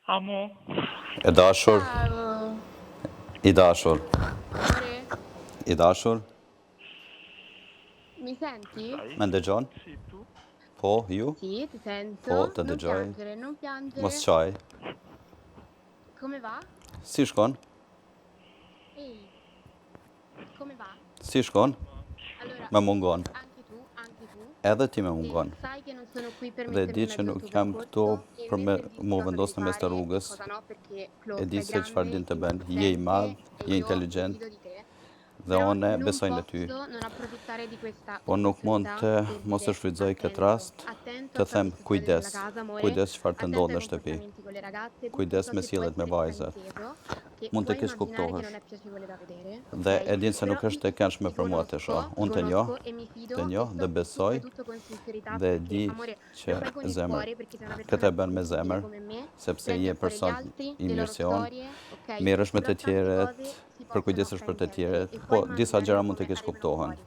Amo. E dashur, Ciao. i dashur, Amore, i dashur, mi senti? me ndëgjon? Sì, tu? Po, ju? Sì, ti sento. Po, të Non dëgjoj. piangere, non piangere. Mos qaj. Come va? Si shkon? Ehi, come va? Si shkon? Allora, Me mungon. anche tu. Edhe ti me mungon. Sai che non sono qui per Dhe mettermi di in që mezzo al nuk tuo jam këtu percorso e për me mentre mu cosa vendos në devi mes të fare e rrugës. cosa no, perché Chloe E di sei se çfarë din të grande, bën. Je i madh, intelligente je e io inteligjent fido di te. dhe Però unë non besoj në ty. posso non approfittare di questa Po nuk mund opportunità të per mos e dire shfrytëzoj këtë attento, rast, attento të a ciò them che succede kujdes, sulla casa, amore, kujdes çfarë të attento ndodh ai në shtëpi. comportamenti con le ragazze, tutto Kujdes ciò me che può sjelljet me essere vajzat. frainteso, che Mund të puoi keq immaginare che kuptohesh. non è piacevole da vedere, Dhe ok? e din se nuk Però është e këndshme për mua të shoh. Unë të njoh, e mi fido të e njoh so dhe che tu besoj fai tutto con sincerità dhe perché, di amore, që lo fai con il zemër cuore perché sei una këtë persona e bën me sensibile zemër, come me, sepse prendi je a cuore gli person altri, i le loro mirësion, storie, ok? merresh me Però të tante tjerët, cose si për possono kujdesesh për të fraintendere tjerët, e po puoi disa immaginare gjëra mund të come keq arrivano kuptohen. fuori.